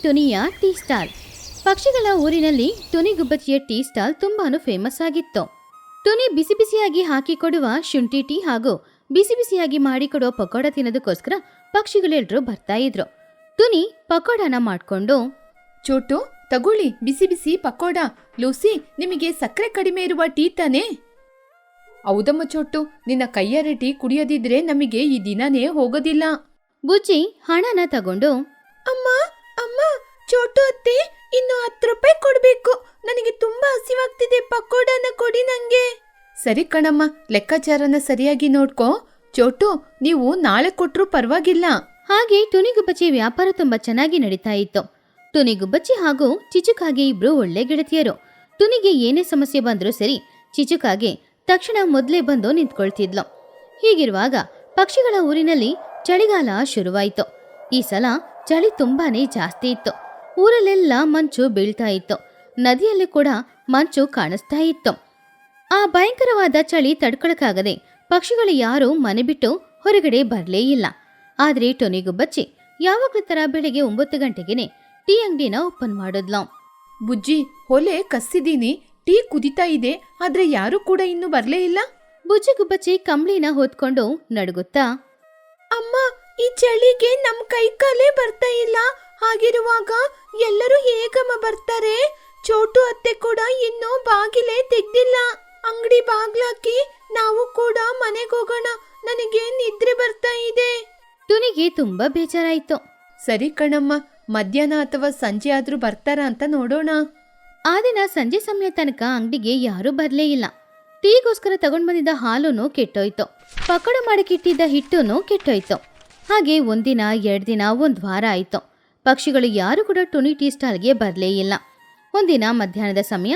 ಟುನಿಯ tea stall. ಪಕ್ಷಿಗಳ ಊರಿನಲ್ಲಿ Tuni ಗುಬ್ಬಚ್ಚಿಯ tea stall ತುಂಬಾನು famous ಆಗಿತ್ತು. ಟುನಿ ಬಿಸಿ ಬಿಸಿಯಾಗಿ ಹಾಕಿಕೊಡುವ ಶುಂಠಿ ಟೀ ಹಾಗೂ ಬಿಸಿ ಬಿಸಿಯಾಗಿ ಮಾಡಿಕೊಡುವ ಪಕೋಡ ತಿನ್ನೋದಕ್ಕೋಸ್ಕರ ಪಕ್ಷಿಗಳೆಲ್ಲರೂ ಬರ್ತಾ ಇದ್ರು. ಟುನಿ ಪಕೋಡನ ಮಾಡ್ಕೊಂಡು, ಚೋಟು ತಗೊಳ್ಳಿ ಬಿಸಿ ಬಿಸಿ ಪಕೋಡ. ಲೂಸಿ, ನಿಮಗೆ ಸಕ್ಕರೆ ಕಡಿಮೆ ಇರುವ ಟೀ ತಾನೇ? ಹೌದಮ್ಮ ಚೋಟು, ನಿನ್ನ ಕೈಯಾರೆ ಟೀ ಕುಡಿಯೋದಿದ್ರೆ ನಮಗೆ ಈ ದಿನನೇ ಹೋಗೋದಿಲ್ಲ. ಬುಜ್ಜಿ ಹಣನ ತಗೊಂಡು, ಅಮ್ಮ ಅಮ್ಮ, ಚೋಟು ಅತ್ತೆ ಇನ್ನು 10 ರೂಪಾಯಿ ಕೊಡ್ಬೇಕು. ನನಗೆ ತುಂಬಾ ಹಸಿವಾಗ್ತಿದೆ, ಪಕೋಡನ ಕೊಡಿ ನಂಗೆ. ಸರಿ ಕಣಮ್ಮ, ಲೆಕ್ಕಾಚಾರನ ಸರಿಯಾಗಿ ನೋಡ್ಕೋ. ಚೋಟು, ನೀವು ನಾಳೆ ಕೊಟ್ರೂ ಪರವಾಗಿಲ್ಲ. ಹಾಗೆ ಟುನಿ ಗುಬ್ಬಚ್ಚಿ ವ್ಯಾಪಾರ ತುಂಬಾ ಚೆನ್ನಾಗಿ ನಡೀತಾ ಇತ್ತು. ಟುನಿ ಗುಬ್ಬಚ್ಚಿ ಹಾಗೂ ಚಿಚುಕಾಗೆ ಇಬ್ರು ಒಳ್ಳೆ ಗೆಳತಿಯರು. ಟುನಿಗೆ ಏನೇ ಸಮಸ್ಯೆ ಬಂದ್ರೂ ಸರಿ, ಚಿಚುಕಾಗೆ ತಕ್ಷಣ ಮೊದಲೇ ಬಂದು ನಿಂತ್ಕೊಳ್ತಿದ್ಲು. ಹೀಗಿರುವಾಗ ಪಕ್ಷಿಗಳ ಊರಿನಲ್ಲಿ ಚಳಿಗಾಲ ಶುರುವಾಯಿತು. ಈ ಸಲ ಚಳಿ ತುಂಬಾನೇ ಜಾಸ್ತಿ ಇತ್ತು. ಊರಲ್ಲೆಲ್ಲ ಮಂಚು ಬೀಳ್ತಾ ಇತ್ತು. ನದಿಯಲ್ಲಿ ಕೂಡ ಮಂಚು ಕಾಣಿಸ್ತಾ ಇತ್ತು. ಆ ಭಯಂಕರವಾದ ಚಳಿ ತಡ್ಕೊಳಕ್ಕಾಗದೆ ಪಕ್ಷಿಗಳು ಯಾರೂ ಮನೆ ಬಿಟ್ಟು ಹೊರಗಡೆ ಬರಲೇ ಇಲ್ಲ. ಆದರೆ ಟುನಿ ಗುಬ್ಬಚ್ಚಿ ಯಾವಾಗಲೂ ತರ ಬೆಳಿಗ್ಗೆ 9 ಗಂಟೆಗೆನೆ ಟೀ ಅಂಗಡಿನ ಓಪನ್ ಮಾಡಿದ್ಲು. ಬುಜ್ಜಿ, ಹೊಲೆ ಕಸ್ಸಿದೀನಿ, ಟೀ ಕುದಿತಾ ಇದೆ, ಆದ್ರೆ ಯಾರು ಕೂಡ ಇನ್ನು ಬರ್ಲೇ ಇಲ್ಲ. ಬುಜ್ಜಿ ಗುಬ್ಬಚ್ಚಿ ಕಂಬ್ಳಿನ ಹೊತ್ಕೊಂಡು ನಡುಗುತ್ತಾ, ಅಮ್ಮ, ಈ ಚಳಿಗೆ ನಮ್ ಕೈ ಕಾಲೇ ಬರ್ತಾ ಇಲ್ಲ. ಹಾಗಿರುವಾಗ ಎಲ್ಲರೂ ಹೇಗಮ್ಮ ಬರ್ತಾರೆ? ಚೋಟು ಅತ್ತೆ ಕೂಡ ಇನ್ನೂ ಬಾಗಿಲೇ ತೆಗ್ದಿಲ್ಲ. ಅಂಗಡಿ ಬಾಗ್ಲಾಕಿ ನಾವು ಕೂಡ ಮನೆಗೆ ಹೋಗೋಣ, ನನಗೆ ನಿದ್ರೆ ಬರ್ತಾ ಇದೆ. ಟುನಿಗೆ ತುಂಬಾ ಬೇಜಾರಾಯ್ತು. ಸರಿ ಕಣಮ್ಮ, ಮಧ್ಯಾಹ್ನ ಅಥವಾ ಸಂಜೆ ಆದ್ರೂ ಬರ್ತಾರ ಅಂತ ನೋಡೋಣ. ಆ ದಿನ ಸಂಜೆ ಸಮಯ ತನಕ ಅಂಗಡಿಗೆ ಯಾರೂ ಬರಲೇ ಇಲ್ಲ. ಟೀಗೋಸ್ಕರ ತಗೊಂಡ್ ಬಂದಿದ್ದ ಹಾಲೂನು ಕೆಟ್ಟೋಯ್ತು. ಪಕೋಡ ಮಾಡಕ್ಕಿಟ್ಟಿದ್ದ ಹಿಟ್ಟೂನು ಕೆಟ್ಟೋಯ್ತು. ಹಾಗೆ 1 ದಿನ 2 ದಿನ 1 ವಾರ ಆಯ್ತು. ಪಕ್ಷಿಗಳು ಯಾರು ಕೂಡ ಟುನಿ ಟೀ ಸ್ಟಾಲ್ಗೆ ಬರಲೇ ಇಲ್ಲ. ಒಂದಿನ ಮಧ್ಯಾಹ್ನದ ಸಮಯ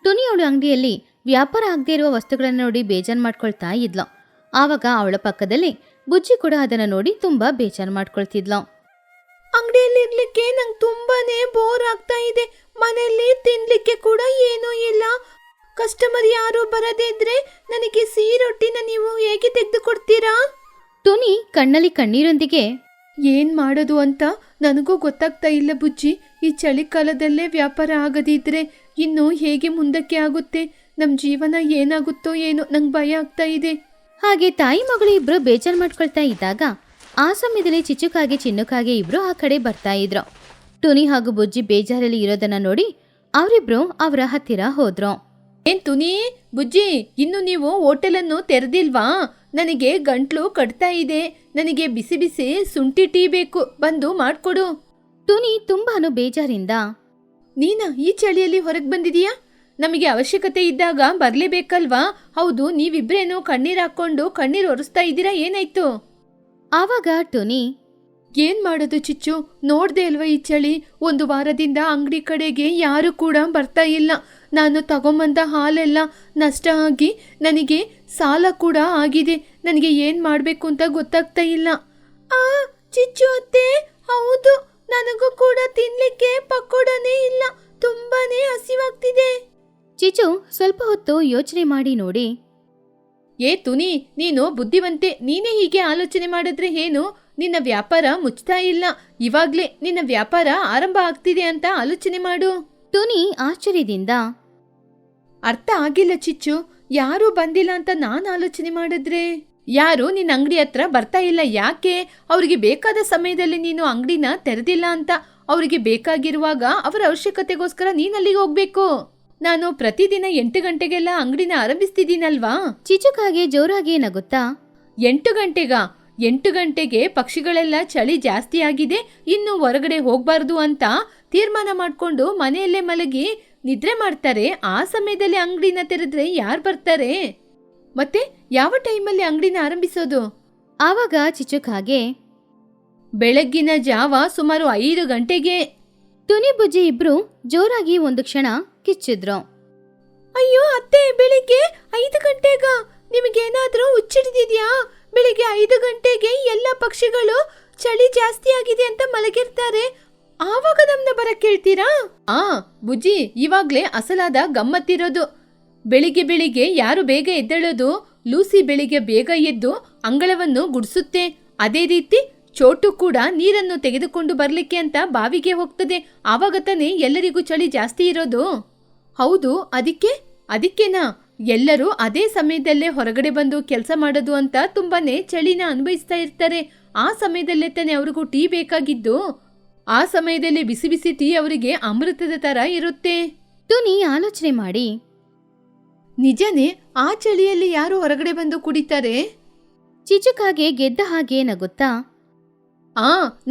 ಟುನಿಯವಳು ಅಂಗಡಿಯಲ್ಲಿ ವ್ಯಾಪಾರ ಆಗದೇ ಇರುವ ವಸ್ತುಗಳನ್ನು ನೋಡಿ ಬೇಜಾರು ಮಾಡ್ಕೊಳ್ತಾ ಇದ್ಲು. ಆವಾಗ ಅವಳ ಪಕ್ಕದಲ್ಲಿ ಬುಜ್ಜಿ ಕೂಡ ಅದನ್ನು ನೋಡಿ ತುಂಬಾ ಬೇಜಾರು ಮಾಡ್ಕೊಳ್ತಿದ್ಲು. ಅಂಗಡಿಯಲ್ಲಿ ಇರ್ಲಿಕ್ಕೆ ನಂಗೆ ತುಂಬಾನೇ ಬೋರ್ ಆಗ್ತಾ ಇದೆ. ಮನೆಯಲ್ಲಿ ತಿನ್ಲಿಕ್ಕೆ ಕೂಡ ಏನೂ ಇಲ್ಲ. ಕಸ್ಟಮರ್ ಯಾರು ಬರದೇ ಇದ್ರೆ ನನಗೆ ಸಿಹಿ ರೊಟ್ಟಿನ ನೀವು ಹೇಗೆ ತೆಗೆದು ಕೊಡ್ತೀರಾ? ಟುನಿ ಕಣ್ಣಲ್ಲಿ ಕಣ್ಣೀರೊಂದಿಗೆ, ಏನ್ ಮಾಡೋದು ಅಂತ ನನಗೂ ಗೊತ್ತಾಗ್ತಾ ಇಲ್ಲ ಬುಜ್ಜಿ. ಈ ಚಳಿಗಾಲದಲ್ಲೇ ವ್ಯಾಪಾರ ಆಗದಿದ್ರೆ ಇನ್ನು ಹೇಗೆ ಮುಂದಕ್ಕೆ ಆಗುತ್ತೆ? ನಮ್ ಜೀವನ ಏನಾಗುತ್ತೋ ಏನೋ, ನಂಗೆ ಭಯ ಆಗ್ತಾ ಇದೆ. ಹಾಗೆ ತಾಯಿ ಮಗಳು ಇಬ್ರು ಬೇಜಾರು ಮಾಡ್ಕೊಳ್ತಾ ಇದ್ದಾಗ ಆ ಸಮಯದಲ್ಲಿ ಚಿಚುಕಾಗೆ ಚಿನ್ನುಕಾಗೆ ಇಬ್ರು ಆ ಕಡೆ ಬರ್ತಾ ಇದ್ರು. ಟುನಿ ಹಾಗೂ ಬುಜ್ಜಿ ಬೇಜಾರಲ್ಲಿ ಇರೋದನ್ನ ನೋಡಿ ಅವರಿಬ್ರು ಅವರ ಹತ್ತಿರ ಹೋದ್ರು. ಏನ್ ತುನಿ, ಬುಜ್ಜಿ, ಇನ್ನು ನೀವು ಹೋಟೆಲನ್ನು ತೆರೆದಿಲ್ವಾ? ನನಗೆ ಗಂಟ್ಲು ಕಟ್ತಾ ಇದೆ. ನನಗೆ ಬಿಸಿ ಬಿಸಿ ಶುಂಠಿ ಟೀ ಬೇಕು, ಬಂದು ಮಾಡ್ಕೊಡು. ಟುನಿ ತುಂಬಾನು ಬೇಜಾರಿಂದ, ನೀನಾ ಈ ಚಳಿಯಲ್ಲಿ ಹೊರಗೆ ಬಂದಿದೀಯಾ? ನಮಗೆ ಅವಶ್ಯಕತೆ ಇದ್ದಾಗ ಬರ್ಲೇಬೇಕಲ್ವಾ? ಹೌದು, ನೀವಿಬ್ರೇನು ಕಣ್ಣೀರ್ ಹಾಕೊಂಡು ಕಣ್ಣೀರ್ ಒರೆಸ್ತಾ ಇದ್ದೀರಾ? ಏನಾಯ್ತು? ಆವಾಗ ಟುನಿ, ಏನ್ ಮಾಡೋದು ಚಿಚ್ಚು, ನೋಡ್ದೆ ಅಲ್ವಾ ಈ ಚಳಿ? 1 ವಾರದಿಂದ ಅಂಗಡಿ ಕಡೆಗೆ ಯಾರು ಕೂಡ ಬರ್ತಾ ಇಲ್ಲ. ನಾನು ತಗೊಂಬಂದ ಹಾಲೆಲ್ಲ ನಷ್ಟ ಆಗಿ ನನಗೆ ಸಾಲ ಕೂಡ ಆಗಿದೆ. ನನಗೆ ಏನ್ ಮಾಡ್ಬೇಕು ಅಂತ ಗೊತ್ತಾಗ್ತಾ ಇಲ್ಲ. ಆ ಚಿಚ್ಚು ಅತ್ತೆ, ಹೌದು, ನನಗೂ ಕೂಡ ತಿನ್ಲಿಕ್ಕೆ ಪಕೋಡನೇ ಇಲ್ಲ. ತುಂಬಾನೇ ಹಸಿವಾಗ್ತಿದೆ. ಚಿಚು ಸ್ವಲ್ಪ ಹೊತ್ತು ಯೋಚನೆ ಮಾಡಿ ನೋಡಿ, ಏ ತುನಿ, ನೀನು ಬುದ್ಧಿವಂತೆ. ನೀನೇ ಹೀಗೆ ಆಲೋಚನೆ ಮಾಡಿದ್ರೆ ಏನು? ನಿನ್ನ ವ್ಯಾಪಾರ ಮುಚ್ತಾ ಇಲ್ಲ. ಇವಾಗ್ಲೇ ನಿನ್ನ ವ್ಯಾಪಾರ ಆರಂಭ ಆಗ್ತಿದೆ ಅಂತ ಆಲೋಚನೆ ಮಾಡು. ಟುನಿ ಆಶ್ಚರ್ಯದಿಂದ, ಅರ್ಥ ಆಗಿಲ್ಲ ಚಿಚ್ಚು. ಯಾರೂ ಬಂದಿಲ್ಲ ಅಂತ ನಾನು ಆಲೋಚನೆ ಮಾಡಿದ್ರೆ? ಯಾರು ನಿನ್ನ ಅಂಗಡಿ ಹತ್ರ ಬರ್ತಾ ಇಲ್ಲ. ಯಾಕೆ? ಅವ್ರಿಗೆ ಬೇಕಾದ ಸಮಯದಲ್ಲಿ ನೀನು ಅಂಗಡಿನ ತೆರೆದಿಲ್ಲ ಅಂತ. ಅವರಿಗೆ ಬೇಕಾಗಿರುವಾಗ ಅವರ ಅವಶ್ಯಕತೆಗೋಸ್ಕರ ನೀನಲ್ಲಿಗೆ ಹೋಗ್ಬೇಕು. ನಾನು ಪ್ರತಿದಿನ 8 ಗಂಟೆಗೆಲ್ಲ ಅಂಗಡಿನ ಆರಂಭಿಸ್ತಿದ್ದೀನಲ್ವಾ? ಚಿಚುಕಾಗೆ ಜೋರಾಗಿ ನಗುತ್ತಾ, 8 ಗಂಟೆಗಾ? 8 ಗಂಟೆಗೆ ಪಕ್ಷಿಗಳೆಲ್ಲ ಚಳಿ ಜಾಸ್ತಿ ಆಗಿದೆ, ಇನ್ನು ಹೊರಗಡೆ ಹೋಗ್ಬಾರ್ದು ಅಂತ ತೀರ್ಮಾನ ಮಾಡ್ಕೊಂಡು ಮನೆಯಲ್ಲೇ ಮಲಗಿ ನಿದ್ರೆ ಮಾಡ್ತಾರೆ. ಆ ಸಮಯದಲ್ಲಿ ಅಂಗಡಿನ ತೆರೆದ್ರೆ ಯಾರು ಬರ್ತಾರೆ? ಮತ್ತೆ ಯಾವ ಟೈಮಲ್ಲಿ ಅಂಗಡಿನ ಆರಂಭಿಸೋದು? ಆವಾಗ ಚಿಚುಕಾಗೆ, ಬೆಳಗ್ಗಿನ ಜಾವ ಸುಮಾರು 5 ಗಂಟೆಗೆ. ಟುನಿ ಬುಜ್ಜಿ ಇಬ್ರು ಜೋರಾಗಿ ಒಂದು ಕ್ಷಣ ಕಿಚ್ಚಿದ್ರು. ಅಯ್ಯೋ ಅತ್ತೆ, ಬೆಳಿಗ್ಗೆ 5 ಗಂಟೆಗ? ನಿಮಗೇನಾದ್ರೂ ಹುಚ್ಚಿಡಿದ್ಯಾ? ಬೆಳಿಗ್ಗೆ 5 ಗಂಟೆಗೆ ಎಲ್ಲ ಪಕ್ಷಿಗಳು ಚಳಿ ಜಾಸ್ತಿ ಆಗಿದೆ ಅಂತ ಮಲಗಿರ್ತಾರೆ. ಆವಾಗ ನಮ್ನ ಬರಕ್ ಕೇಳ್ತೀರಾ? ಬುಜ್ಜಿ, ಇವಾಗ್ಲೇ ಅಸಲಾದ ಗಮ್ಮತ್ತಿರೋದು. ಬೆಳಿಗ್ಗೆ ಬೆಳಿಗ್ಗೆ ಯಾರು ಬೇಗ ಎದ್ದೇಳೋದು? ಲೂಸಿ ಬೆಳಿಗ್ಗೆ ಬೇಗ ಎದ್ದು ಅಂಗಳವನ್ನು ಗುಡಿಸುತ್ತೆ. ಅದೇ ರೀತಿ ಚೋಟು ಕೂಡ ನೀರನ್ನು ತೆಗೆದುಕೊಂಡು ಬರ್ಲಿಕ್ಕೆ ಅಂತ ಬಾವಿಗೆ ಹೋಗ್ತದೆ. ಆವಾಗ ತಾನೇ ಎಲ್ಲರಿಗೂ ಚಳಿ ಜಾಸ್ತಿ ಇರೋದು. ಹೌದು, ಅದಕ್ಕೇನಾ ಎಲ್ಲರೂ ಅದೇ ಸಮಯದಲ್ಲೇ ಹೊರಗಡೆ ಬಂದು ಕೆಲಸ ಮಾಡೋದು ಅಂತ ತುಂಬಾನೇ ಚಳಿನ ಅನುಭವಿಸ್ತಾ ಇರ್ತಾರೆ. ಆ ಸಮಯದಲ್ಲೇ ತಾನೇ ಅವ್ರಿಗೂ ಟೀ ಬೇಕಾಗಿದ್ದು. ಆ ಸಮಯದಲ್ಲಿ ಬಿಸಿ ಬಿಸಿ ಟೀ ಅವರಿಗೆ ಅಮೃತದ ತರ ಇರುತ್ತೆ. ಟುನಿ ಆಲೋಚನೆ ಮಾಡಿ, ನಿಜನೇ, ಆ ಚಳಿಯಲ್ಲಿ ಯಾರು ಹೊರಗಡೆ ಬಂದು ಕುಡಿತಾರೆ? ಚಿಚುಕಾಗೆ ಗೆದ್ದ ಹಾಗೆ ನಗುತ್ತಾ,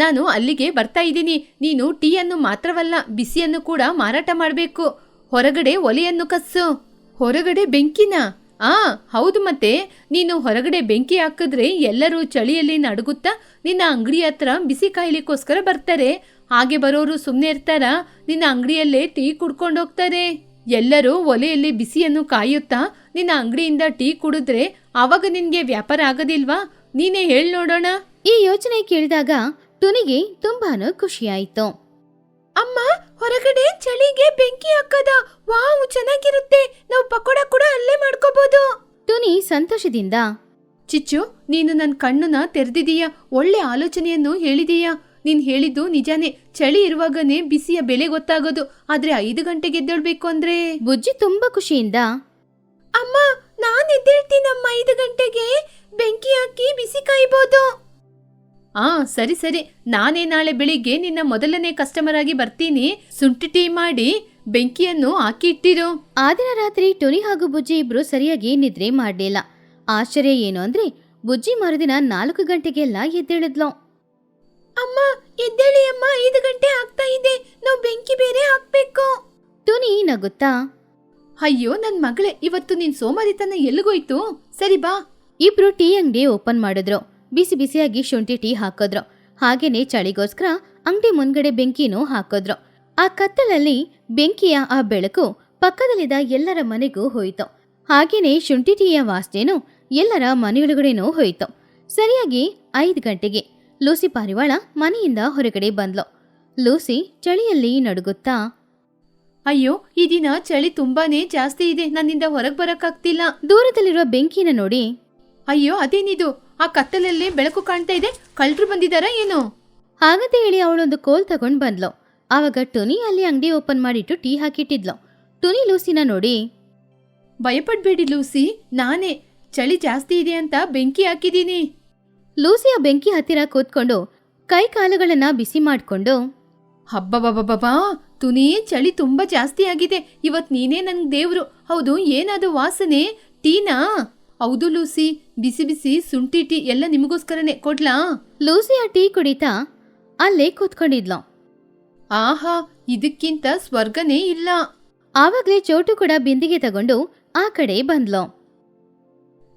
ನಾನು ಅಲ್ಲಿಗೆ ಬರ್ತಾ ಇದ್ದೀನಿ. ನೀನು ಟೀಯನ್ನು ಮಾತ್ರವಲ್ಲ, ಬಿಸಿಯನ್ನು ಕೂಡ ಮಾರಾಟ ಮಾಡಬೇಕು. ಹೊರಗಡೆ ಒಲೆಯನ್ನು ಕಸ್ಸು. ಹೊರಗಡೆ ಬೆಂಕಿನ? ಹೌದು, ಮತ್ತೆ ನೀನು ಹೊರಗಡೆ ಬೆಂಕಿ ಹಾಕಿದ್ರೆ ಎಲ್ಲರೂ ಚಳಿಯಲ್ಲಿ ನಡುಗುತ್ತಾ ನಿನ್ನ ಅಂಗಡಿ ಹತ್ರ ಬಿಸಿ ಕಾಯ್ಲಿಕ್ಕೋಸ್ಕರ ಬರ್ತಾರೆ. ಹಾಗೆ ಬರೋರು ಸುಮ್ಮನೆ ಇರ್ತಾರ? ನಿನ್ನ ಅಂಗಡಿಯಲ್ಲೇ ಟೀ ಕುಡ್ಕೊಂಡು ಹೋಗ್ತಾರೆ. ಎಲ್ಲರೂ ಒಲೆಯಲ್ಲಿ ಬಿಸಿಯನ್ನು ಕಾಯುತ್ತಾ ನಿನ್ನ ಅಂಗಡಿಯಿಂದ ಟೀ ಕುಡಿದ್ರೆ ಆವಾಗ ನಿನ್ಗೆ ವ್ಯಾಪಾರ ಆಗೋದಿಲ್ವಾ? ನೀನೇ ಹೇಳ್ ನೋಡೋಣ. ಈ ಯೋಚನೆ ಕೇಳಿದಾಗ ಟುನಿಗೆ ತುಂಬಾನು ಖುಷಿಯಾಯಿತು. ಅಮ್ಮ, ಹೊರಗಡೆ ಚಳಿಗೆ ಬೆಂಕಿ ಹಾಕದ? ವಾವ್, ಚೆನ್ನಾಗಿರುತ್ತೆ. ನಾವು ಪಕೋಡ ಕೂಡ ಅಲ್ಲೇ ಮಾಡ್ಕೋಬಹುದು. ಟುನಿ ಸಂತೋಷದಿಂದ, ಚಿಚ್ಚು, ನೀನು ನನ್ನ ಕಣ್ಣನ್ನ ತೆರೆದಿದೀಯಾ. ಒಳ್ಳೆ ಆಲೋಚನೆಯನ್ನು ಹೇಳಿದೀಯಾ. ನೀನ್ ಹೇಳಿದ್ದು ನಿಜಾನೇ. ಚಳಿ ಇರುವಾಗನೇ ಬಿಸಿಯ ಬೆಲೆ ಗೊತ್ತಾಗೋದು. ಆದ್ರೆ 5 ಗಂಟೆಗೆ ಎದ್ದೇಳ್ಬೇಕು ಅಂದ್ರೆ? ಬುಜ್ಜಿ ತುಂಬಾ ಖುಷಿಯಿಂದ, ಅಮ್ಮ, ನಾನ್ ಎದ್ದೇಳ್ತೀನಮ್ಮ. 5 ಗಂಟೆಗೆ ಬೆಂಕಿ ಹಾಕಿ ಬಿಸಿ ಕಾಯ್ಬೋದು. ಸರಿ ಸರಿ, ನಾನೇ ನಾಳೆ ಬೆಳಿಗ್ಗೆ ನಿನ್ನ ಮೊದಲನೇ ಕಸ್ಟಮರ್ ಆಗಿ ಬರ್ತೀನಿ. ಶುಂಠಿ ಟೀ ಮಾಡಿ ಬೆಂಕಿಯನ್ನು ಹಾಕಿ ಇಟ್ಟಿರು. ಆ ದಿನ ರಾತ್ರಿ ಟುನಿ ಹಾಗೂ ಬುಜ್ಜಿ ಇಬ್ರು ಸರಿಯಾಗಿ ನಿದ್ರೆ ಮಾಡ್ಲಿಲ್ಲ. ಆಶ್ಚರ್ಯ ಏನು ಅಂದ್ರೆ ಬುಜ್ಜಿ ಮರುದಿನ 4 ಗಂಟೆಗೆಲ್ಲ ಎದ್ದೇಳಿದ್ಲು. ಅಮ್ಮ, ಎದ್ದೇಳಿ ಅಮ್ಮ, 5 ಗಂಟೆ ಆಗ್ತಾ ಇದೆ. ನಾವು ಬೆಂಕಿ ಬೇರೆ ಹಾಕ್ಬೇಕು. ಟುನಿ ನಗುತ್ತಾ, ಅಯ್ಯೋ ನನ್ ಮಗಳೇ, ಇವತ್ತು ನಿನ್ ಸೋಮಾರಿತನ ಎಲ್ಲಿಗೋಯ್ತು? ಸರಿ ಬಾ. ಇಬ್ರು ಟೀ ಅಂಗಡಿ ಓಪನ್ ಮಾಡಿದ್ರು. ಬಿಸಿ ಬಿಸಿಯಾಗಿ ಶುಂಠಿ ಟೀ ಹಾಕಿದ್ರು. ಹಾಗೇನೆ ಚಳಿಗೋಸ್ಕರ ಅಂಗಡಿ ಮುಂದ್ಗಡೆ ಬೆಂಕಿನೂ ಹಾಕಿದ್ರು. ಆ ಕತ್ತಲಲ್ಲಿ ಬೆಂಕಿಯ ಆ ಬೆಳಕು ಪಕ್ಕದಲ್ಲಿದ್ದ ಎಲ್ಲರ ಮನೆಗೂ ಹೋಯಿತು. ಹಾಗೇನೆ ಶುಂಠಿ ಟೀಯ ವಾಸನೆನೂ ಎಲ್ಲರ ಮನೆಯೊಳಗಡೆನೂ ಹೋಯಿತು. ಸರಿಯಾಗಿ 5 ಗಂಟೆಗೆ ಲೂಸಿ ಪಾರಿವಾಳ ಮನೆಯಿಂದ ಹೊರಗಡೆ ಬಂದ್ಲು. ಲೂಸಿ ಚಳಿಯಲ್ಲಿ ನಡುಗುತ್ತಾ, ಅಯ್ಯೋ, ಈ ದಿನ ಚಳಿ ತುಂಬಾನೇ ಜಾಸ್ತಿ ಇದೆ. ನನ್ನಿಂದ ಹೊರಗೆ ಬರಕ್ಕಾಗ್ತಿಲ್ಲ. ದೂರದಲ್ಲಿರುವ ಬೆಂಕಿನ ನೋಡಿ, ಅಯ್ಯೋ, ಅದೇನಿದು? ಆ ಕತ್ತಲಲ್ಲಿ ಬೆಳಕು ಕಾಣ್ತಾ ಇದೆ. ಕಳ್ಳರು ಬಂದಿದಾರಾ ಏನು? ಹಾಗಂತ ಹೇಳಿ ಅವಳೊಂದು ಕೋಲ್ ತಗೊಂಡ್ ಬಂದ್ಲು. ಆವಾಗ ಟುನಿ ಅಲ್ಲಿ ಅಂಗಡಿ ಓಪನ್ ಮಾಡಿಟ್ಟು ಟೀ ಹಾಕಿಟ್ಟಿದ್ಲು. ಟುನಿ ಲೂಸಿನ ನೋಡಿ, ಭಯಪಡ್ಬೇಡಿ ಲೂಸಿ, ನಾನೇ. ಚಳಿ ಜಾಸ್ತಿ ಇದೆ ಅಂತ ಬೆಂಕಿ ಹಾಕಿದೀನಿ. ಲೂಸಿಯ ಬೆಂಕಿ ಹತ್ತಿರ ಕೂತ್ಕೊಂಡು ಕೈ ಕಾಲುಗಳನ್ನ ಬಿಸಿ ಮಾಡ್ಕೊಂಡು, ಹಬ್ಬಬ್ಬಬ್ಬಬ್ಬಾ, ತುನಿ, ಚಳಿ ತುಂಬಾ ಜಾಸ್ತಿ ಆಗಿದೆ. ಇವತ್ ನೀನೇ ನನ್ ದೇವ್ರು. ಹೌದು, ಏನದು ವಾಸನೆ? ಟೀನಾ? ಹೌದು ಲೂಸಿ, ಬಿಸಿ ಬಿಸಿ ಶುಂಠಿ ಟೀ ಎಲ್ಲ ನಿಮಗೋಸ್ಕರನೇ, ಕೊಡ್ಲಾ? ಲೂಸಿ ಆ ಟೀ ಕುಡಿತಾ ಅಲ್ಲೇ ಕೂತ್ಕೊಂಡಿದ್ಲು. ಆಹಾ, ಇದಕ್ಕಿಂತ ಸ್ವರ್ಗನೇ ಇಲ್ಲ. ಆವಾಗ್ಲೇ ಚೋಟು ಕೂಡ ಬಿಂದಿಗೆ ತಗೊಂಡು ಆ ಕಡೆ ಬಂದ್ಲು.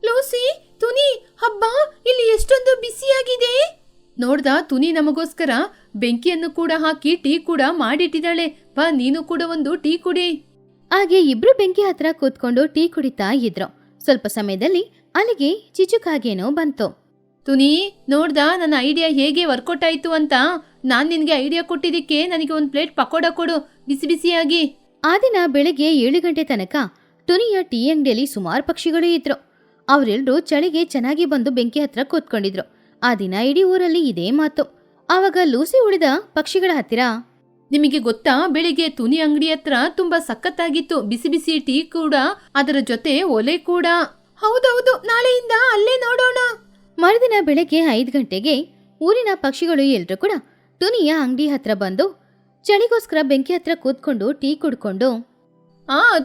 ಲೂಸಿ, ತುನಿ, ಹಬ್ಬ, ಇಲ್ಲಿ ಎಷ್ಟೊಂದು ಬಿಸಿಯಾಗಿದೆ. ನೋಡ್ದ, ತುನಿ ನಮಗೋಸ್ಕರ ಬೆಂಕಿಯನ್ನು ಕೂಡ ಹಾಕಿ ಟೀ ಕೂಡ ಮಾಡಿಟ್ಟಿದ್ದಾಳೆ. ಬಾ, ನೀನು ಕೂಡ ಒಂದು ಟೀ ಕುಡಿ. ಹಾಗೆ ಇಬ್ರು ಬೆಂಕಿ ಹತ್ರ ಕೂತ್ಕೊಂಡು ಟೀ ಕುಡಿತಾ ಇದ್ರು. ಸ್ವಲ್ಪ ಸಮಯದಲ್ಲಿ ಅಲ್ಲಿಗೆ ಚಿಚುಕಾಗೇನೋ ಬಂತು. ತುನಿ, ನೋಡ್ದ ನನ್ನ ಐಡಿಯಾ ಹೇಗೆ ವರ್ಕೌಟ್ ಆಯ್ತು ಅಂತ? ನಾನ್ ನಿನ್ಗೆ ಐಡಿಯಾ ಕೊಟ್ಟಿದ್ದಕ್ಕೆ ನನಗೆ 1 ಪ್ಲೇಟ್ ಪಕೋಡ ಕೊಡು, ಬಿಸಿ ಬಿಸಿಯಾಗಿ. ಆ ದಿನ ಬೆಳಗ್ಗೆ 7 ಗಂಟೆ ತನಕ ಟುನಿಯ ಟೀ ಅಂಗಡಿಯಲ್ಲಿ ಸುಮಾರು ಪಕ್ಷಿಗಳು ಇದ್ರು. ಅವರೆಲ್ಲರೂ ಚಳಿಗೆ ಚೆನ್ನಾಗಿ ಬಂದು ಬೆಂಕಿ ಹತ್ರ ಕೂತ್ಕೊಂಡಿದ್ರು. ಆ ದಿನ ಇಡೀ ಊರಲ್ಲಿ ಇದೇ ಮಾತು. ಆವಾಗ ಲೂಸಿ ಉಳಿದ ಪಕ್ಷಿಗಳ ಹತ್ತಿರ, ನಿಮಗೆ ಗೊತ್ತಾ, ಬೆಳಿಗ್ಗೆ ತುನಿ ಅಂಗಡಿ ಹತ್ರ ತುಂಬಾ ಸಖತ್ತಾಗಿತ್ತು. ಬಿಸಿ ಬಿಸಿ ಟೀ ಕೂಡ, ಅದರ ಜೊತೆ ಒಲೆ ಕೂಡ. ಹೌದೌದು, ನಾಳೆಯಿಂದ ಅಲ್ಲೇ ನೋಡೋಣ. ಮರುದಿನ ಬೆಳಗ್ಗೆ 5 ಗಂಟೆಗೆ ಊರಿನ ಪಕ್ಷಿಗಳು ಎಲ್ರೂ ಕೂಡ ಟುನಿಯ ಅಂಗಡಿ ಹತ್ರ ಬಂದು ಚಳಿಗೋಸ್ಕರ ಬೆಂಕಿ ಹತ್ರ ಕೂತ್ಕೊಂಡು ಟೀ ಕುಡ್ಕೊಂಡು,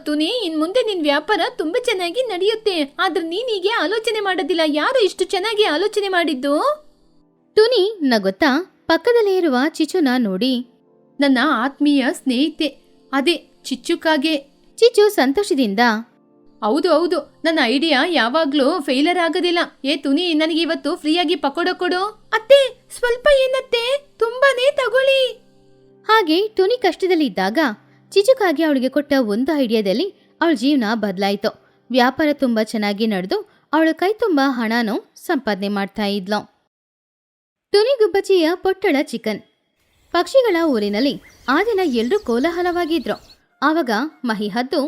ತುನಿ, ಇನ್ ಮುಂದೆ ನಿನ್ ವ್ಯಾಪಾರ ತುಂಬಾ ಚೆನ್ನಾಗಿ ನಡೆಯುತ್ತೆ. ಆದ್ರೆ ನೀನೀಗೆ ಆಲೋಚನೆ ಮಾಡೋದಿಲ್ಲ. ಯಾರು ಇಷ್ಟು ಚೆನ್ನಾಗಿ ಆಲೋಚನೆ ಮಾಡಿದ್ದು? ಟುನಿ ನಗುತ್ತಾ ಪಕ್ಕದಲ್ಲೇ ಇರುವ ಚಿಚುನ ನೋಡಿ, ನನ್ನ ಆತ್ಮೀಯ ಸ್ನೇಹಿತೆ, ಅದೇ ಚಿಚ್ಚುಕಾಗೆ. ಚಿಚು ಸಂತೋಷದಿಂದ, ಹೌದು ಹೌದು, ನನ್ನ ಐಡಿಯಾ ಯಾವಾಗ್ಲೂ ಫೇಲರ್ ಆಗೋದಿಲ್ಲ. ತುನಿ, ನನಗೆ ಇವತ್ತು ಫ್ರೀಯಾಗಿ ಪಕೋಡ ಕೊಡು. ಅತ್ತೆ, ಸ್ವಲ್ಪ ಏನತ್ತೆ, ತುಂಬಾನೇ ತಗೊಳ್ಳಿ. ಹಾಗೆ ಟುನಿ ಕಷ್ಟದಲ್ಲಿ ಇದ್ದಾಗ ಚಿಚುಕಾಗಿ ಅವಳಿಗೆ ಕೊಟ್ಟ ಒಂದು ಐಡಿಯಾದಲ್ಲಿ ಅವಳ ಜೀವನ ಬದಲಾಯಿತು. ವ್ಯಾಪಾರ ತುಂಬಾ ಚೆನ್ನಾಗಿ ನಡೆದು ಅವಳ ಕೈ ತುಂಬಾ ಹಣನೂ ಸಂಪಾದನೆ ಮಾಡ್ತಾ ಇದ್ಲು. ಟುನಿ ಗುಬ್ಬಚ್ಚಿಯ ಪೊಟ್ಟಳ ಚಿಕನ್. ಪಕ್ಷಿಗಳ ಊರಿನಲ್ಲಿ ಆ ದಿನ ಎಲ್ರೂ ಕೋಲಾಹಲವಾಗಿದ್ರು. ಆವಾಗ ಮಹಿ ಹದ್ದು,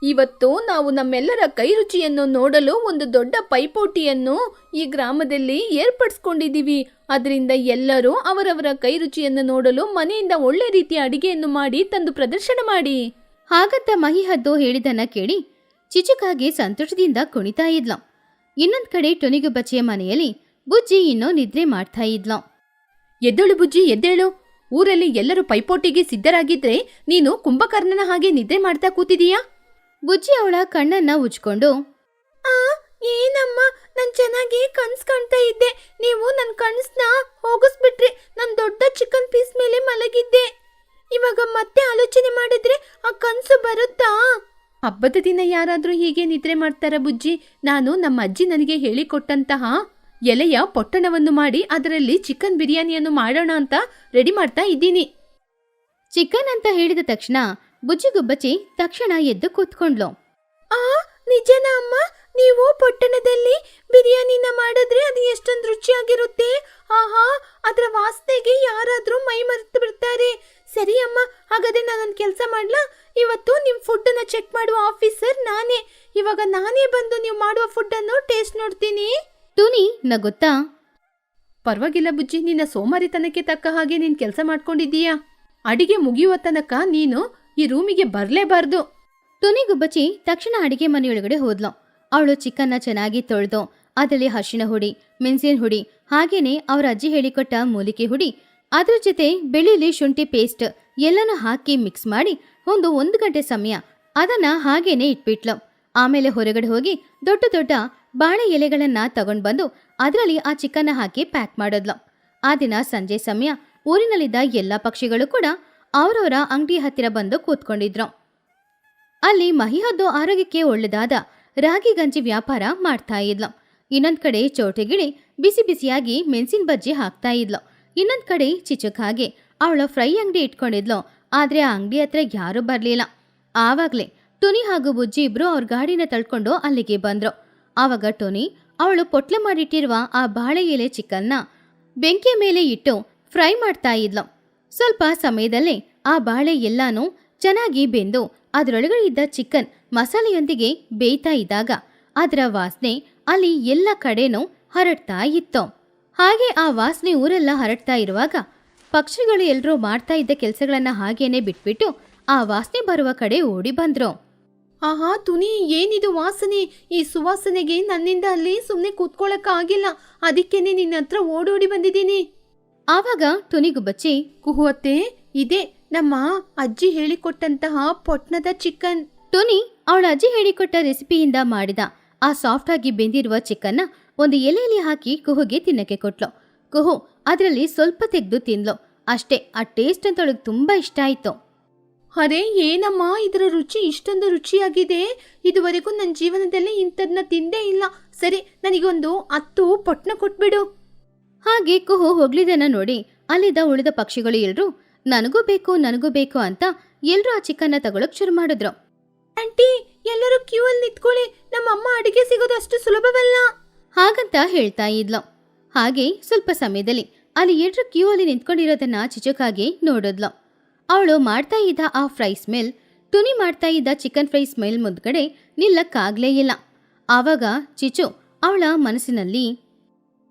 ಇವತ್ತು ನಾವು ನಮ್ಮೆಲ್ಲರ ಕೈ ರುಚಿಯನ್ನು ನೋಡಲು ಒಂದು ದೊಡ್ಡ ಪೈಪೋಟಿಯನ್ನು ಈ ಗ್ರಾಮದಲ್ಲಿ ಏರ್ಪಡಿಸ್ಕೊಂಡಿದ್ದೀವಿ. ಅದರಿಂದ ಎಲ್ಲರೂ ಅವರವರ ಕೈ ರುಚಿಯನ್ನು ನೋಡಲು ಮನೆಯಿಂದ ಒಳ್ಳೆ ರೀತಿಯ ಅಡಿಗೆಯನ್ನು ಮಾಡಿ ತಂದು ಪ್ರದರ್ಶನ ಮಾಡಿ. ಹಾಗಂತ ಮಹಿಹದ್ದು ಹೇಳಿದನ್ನ ಕೇಳಿ ಚಿಚುಕಾಗೆ ಸಂತೋಷದಿಂದ ಕುಣಿತಾ ಇದ್ಲು. ಇನ್ನೊಂದ್ ಕಡೆ ಟುನಿಗುಬ್ಬಚ್ಚಿಯ ಮನೆಯಲ್ಲಿ ಬುಜ್ಜಿ ಇನ್ನೂ ನಿದ್ರೆ ಮಾಡ್ತಾ ಇದ್ಲು. ಎದ್ದೇಳು ಬುಜ್ಜಿ, ಎದ್ದೇಳು. ಊರಲ್ಲಿ ಎಲ್ಲರೂ ಪೈಪೋಟಿಗೆ ಸಿದ್ಧರಾಗಿದ್ರೆ ನೀನು ಕುಂಭಕರ್ಣನ ಹಾಗೆ ನಿದ್ರೆ ಮಾಡ್ತಾ ಕೂತಿದೀಯಾ? ಬುಜ್ಜಿ ಅವಳ ಕಣ್ಣನ್ನ ಉಜ್ಕೊಂಡು, ಏನಮ್ಮ, ನಾನ್ ಚೆನ್ನಾಗಿ ಕನ್ಸ್ ಕಾಣ್ತಾ ಇದ್ದೆ. ನೀವು ನನ್ ಕನ್ಸ್ನ ಹೋಗಿಸ್ಬಿಟ್ರಿ. ನಾನ್ ದೊಡ್ಡ ಚಿಕನ್ ಪೀಸ್ ಮೇಲೆ ಮಲಗಿದ್ದೆ. ಇವಾಗ ಮತ್ತೆ ಆಲೋಚನೆ ಮಾಡಿದ್ರೆ ಆ ಕನ್ಸು ಬರುತ್ತಾ? ಹಬ್ಬದ ದಿನ ಯಾರಾದ್ರೂ ಹೀಗೆ ನಿದ್ರೆ ಮಾಡ್ತಾರ ಬುಜ್ಜಿ? ನಾನು ನಮ್ಮ ಅಜ್ಜಿ ನನಗೆ ಹೇಳಿಕೊಟ್ಟಂತಹ ಎಲೆಯ ಪೊಟ್ಟಣವನ್ನು ಮಾಡಿ ಅದರಲ್ಲಿ ಚಿಕನ್ ಬಿರಿಯಾನಿಯನ್ನು ಮಾಡೋಣ ಅಂತ ರೆಡಿ ಮಾಡ್ತಾ ಇದ್ದೀನಿ. ಚಿಕನ್ ಅಂತ ಹೇಳಿದ ತಕ್ಷಣ ಬುಜ್ಜಿಗುಬ್ಬಚ್ಚಿ ತಕ್ಷಣ ಎದ್ದು ಕೂತ್ಕೊಂಡ್ಲು. ನಿಜನಾ ಅಮ್ಮ? ನೀವು ಪೊಟ್ಟಣದಲ್ಲಿ ಬಿರಿಯಾನಿನ ಮಾಡಿದ್ರೆ ಅದು ಎಷ್ಟೊಂದು ರುಚಿಯಾಗಿರುತ್ತೆ. ಆಹಾ, ಅದರ ವಾಸನೆಗೆ ಯಾರಾದ್ರೂ ಮೈ ಮರೆತು ಬಿಡ್ತಾರೆ. ಸರಿ ಅಮ್ಮ, ಹಾಗಾದ್ರೆ ನಾನೊಂದು ಕೆಲಸ ಮಾಡ್ಲಾ? ಇವತ್ತು ನಿಮ್ ಫುಡ್ ಅನ್ನ ಚೆಕ್ ಮಾಡುವ ಆಫೀಸರ್ ನಾನೇ. ಇವಾಗ ನಾನೇ ಬಂದು ನೀವು ಮಾಡುವ ಫುಡ್ ಅನ್ನು ಟೇಸ್ಟ್ ನೋಡ್ತೀನಿ. ಟುನಿ ನಗುತ್ತಾ, ಪರವಾಗಿಲ್ಲ ಬುಜ್ಜಿ, ನಿನ್ನ ಸೋಮಾರಿತನಕ್ಕೆ ತಕ್ಕ ಹಾಗೆ ನೀನ್ ಕೆಲಸ ಮಾಡ್ಕೊಂಡಿದ್ದೀಯಾ. ಅಡಿಗೆ ಮುಗಿಯುವ ತನಕ ನೀನು ಈ ರೂಮಿಗೆ ಬರ್ಲೇಬಾರ್ದು. ಟುನಿಗುಬ್ಬಚ್ಚಿ ತಕ್ಷಣ ಅಡಿಗೆ ಮನೆಯೊಳಗಡೆ ಹೋದ್ಲು. ಅವಳು ಚಿಕನ್ನ ಚೆನ್ನಾಗಿ ತೊಳೆದು ಅದರಲ್ಲಿ ಅರಿಶಿನ ಹುಡಿ, ಮೆಣಸಿನ ಹುಡಿ, ಹಾಗೇನೆ ಅವರ ಅಜ್ಜಿ ಹೇಳಿಕೊಟ್ಟ ಮೂಲಿಕೆ ಹುಡಿ, ಅದ್ರ ಜೊತೆ ಬೆಳ್ಳುಳ್ಳಿ ಶುಂಠಿ ಪೇಸ್ಟ್ ಎಲ್ಲನೂ ಹಾಕಿ ಮಿಕ್ಸ್ ಮಾಡಿ ಒಂದು ಗಂಟೆ ಸಮಯ ಅದನ್ನ ಹಾಗೇನೆ ಇಟ್ಬಿಟ್ಲು. ಆಮೇಲೆ ಹೊರಗಡೆ ಹೋಗಿ ದೊಡ್ಡ ದೊಡ್ಡ ಬಾಳೆ ಎಲೆಗಳನ್ನ ತಗೊಂಡ್ ಬಂದು ಅದರಲ್ಲಿ ಆ ಚಿಕನ್ನ ಹಾಕಿ ಪ್ಯಾಕ್ ಮಾಡಿದ್ಲು. ಆ ದಿನ ಸಂಜೆ ಸಮಯ ಊರಿನಲ್ಲಿದ್ದ ಎಲ್ಲ ಪಕ್ಷಿಗಳು ಕೂಡ ಅವರವರ ಅಂಗಡಿ ಹತ್ತಿರ ಬಂದು ಕೂತ್ಕೊಂಡಿದ್ರು. ಅಲ್ಲಿ ಮಹಿಹದ್ದು ಆರೋಗ್ಯಕ್ಕೆ ಒಳ್ಳೆದಾದ ರಾಗಿ ಗಂಜಿ ವ್ಯಾಪಾರ ಮಾಡ್ತಾ ಇದ್ಲು. ಇನ್ನೊಂದ್ ಕಡೆ ಚೋಟೆಗಿಳಿ ಬಿಸಿ ಬಿಸಿಯಾಗಿ ಮೆಣಸಿನ ಬಜ್ಜಿ ಹಾಕ್ತಾ ಇದ್ಲು. ಇನ್ನೊಂದ್ ಕಡೆ ಚಿಚುಕಾಗೆ ಅವಳ ಫ್ರೈ ಅಂಗಡಿ ಇಟ್ಕೊಂಡಿದ್ಲು. ಆದ್ರೆ ಆ ಅಂಗಡಿ ಹತ್ರ ಯಾರೂ ಬರ್ಲಿಲ್ಲ. ಆವಾಗ್ಲೇ ಟುನಿ ಹಾಗೂ ಬುಜ್ಜಿ ಇಬ್ರು ಅವ್ರ ಗಾಡಿನ ತಳ್ಕೊಂಡು ಅಲ್ಲಿಗೆ ಬಂದ್ರು. ಆವಾಗ ಟುನಿ ಅವಳು ಪೊಟ್ಲೆ ಮಾಡಿಟ್ಟಿರುವ ಆ ಬಾಳೆ ಎಲೆ ಚಿಕನ್ನ ಬೆಂಕಿಯ ಮೇಲೆ ಇಟ್ಟು ಫ್ರೈ ಮಾಡ್ತಾ ಇದ್ಲು. ಸ್ವಲ್ಪ ಸಮಯದಲ್ಲೇ ಆ ಬಾಳೆ ಎಲ್ಲಾನು ಚೆನ್ನಾಗಿ ಬೆಂದು ಅದರೊಳಗಡೆ ಇದ್ದ ಚಿಕನ್ ಮಸಾಲೆಯೊಂದಿಗೆ ಬೇಯ್ತಾ ಇದ್ದಾಗ ಅದರ ವಾಸನೆ ಅಲ್ಲಿ ಎಲ್ಲ ಕಡೆನೂ ಹರಡ್ತಾ ಇತ್ತು. ಹಾಗೆ ಆ ವಾಸನೆ ಊರೆಲ್ಲ ಹರಡ್ತಾ ಇರುವಾಗ ಪಕ್ಷಿಗಳು ಎಲ್ಲರೂ ಮಾಡ್ತಾ ಇದ್ದ ಕೆಲಸಗಳನ್ನ ಹಾಗೇನೆ ಬಿಟ್ಬಿಟ್ಟು ಆ ವಾಸನೆ ಬರುವ ಕಡೆ ಓಡಿ ಬಂದ್ರು. ಆಹಾ ತುನಿ, ಏನಿದು ವಾಸನೆ? ಈ ಸುವಾಸನೆಗೆ ನನ್ನಿಂದ ಅಲ್ಲಿ ಸುಮ್ಮನೆ ಕೂತ್ಕೊಳ್ಳಕ್ಕ ಆಗಿಲ್ಲ. ಅದಕ್ಕೇನೆ ನಿನ್ನ ಹತ್ರ ಓಡೋಡಿ ಬಂದಿದ್ದೀನಿ. ಆವಾಗ ಟುನಿಗುಬ್ಬಚ್ಚಿ, ಕುಹುವತ್ತೆ, ಇದೇ ನಮ್ಮ ಅಜ್ಜಿ ಹೇಳಿಕೊಟ್ಟಂತಹ ಪೊಟ್ನದ ಚಿಕನ್. ಟುನಿ ಅವಳ ಅಜ್ಜಿ ಹೇಳಿಕೊಟ್ಟ ರೆಸಿಪಿಯಿಂದ ಮಾಡಿದ ಆ ಸಾಫ್ಟ್ ಆಗಿ ಬೆಂದಿರುವ ಚಿಕನ್ನ ಒಂದು ಎಲೆಯಲ್ಲಿ ಹಾಕಿ ಕುಹುಗೆ ತಿನ್ನಕ್ಕೆ ಕೊಟ್ಲು. ಕುಹು ಅದರಲ್ಲಿ ಸ್ವಲ್ಪ ತೆಗೆದು ತಿಂದ್ಲು. ಅಷ್ಟೇ, ಆ ಟೇಸ್ಟ್ ಅಂತ ಅವಳಿಗೆ ತುಂಬಾ ಇಷ್ಟ ಆಯ್ತು. ಅರೆ ಏನಮ್ಮ, ಇದರ ರುಚಿ ಇಷ್ಟೊಂದು ರುಚಿಯಾಗಿದೆ. ಇದುವರೆಗೂ ನನ್ನ ಜೀವನದಲ್ಲಿ ಇಂಥದನ್ನ ತಿಂದೇ ಇಲ್ಲ. ಸರಿ, ನನಗೊಂದು 10 ಪೊಟ್ನ ಕೊಟ್ಬಿಡು. ಹಾಗೆ ಕುಹು ಹೊಗಳಿದನ್ನ ನೋಡಿ ಅಲ್ಲಿದ್ದ ಉಳಿದ ಪಕ್ಷಿಗಳು ಎಲ್ರು ನನಗೂ ಬೇಕು ಅಂತ ಎಲ್ರೂ ಆ ಚಿಕನ್ನ ತಗೊಳಕ್ ಶುರು ಮಾಡಿದ್ರು. ಆಂಟಿ, ಎಲ್ಲರೂ ಕ್ಯೂ ಅಲ್ಲಿ ನಿಂತ್ಕೊಳ್ಳಿ. ನಮ್ಮಮ್ಮ ಅಡಿಗೆ ಸಿಗೋದು ಅಷ್ಟು ಸುಲಭವಲ್ಲ ಹಾಗಂತ ಹೇಳ್ತಾ ಇದ್ಲು. ಹಾಗೆ ಸ್ವಲ್ಪ ಸಮಯದಲ್ಲಿ ಅಲ್ಲಿ ಎಲ್ರು ಕ್ಯೂ ಅಲ್ಲಿ ನಿಂತ್ಕೊಂಡಿರೋದನ್ನ ಚಿಚುಕಾಗೆ ನೋಡಿದ್ಲು. ಅವಳು ಮಾಡ್ತಾ ಇದ್ದ ಆ ಫ್ರೈ ಸ್ಮೆಲ್ ಟುನಿ ಮಾಡ್ತಾ ಇದ್ದ ಚಿಕನ್ ಫ್ರೈ ಸ್ಮೆಲ್ ಮುಂದ್ಗಡೆ ನಿಲ್ಲಕ್ಕಾಗ್ಲೇ ಇಲ್ಲ. ಆವಾಗ ಚಿಚು ಅವಳ ಮನಸ್ಸಿನಲ್ಲಿ,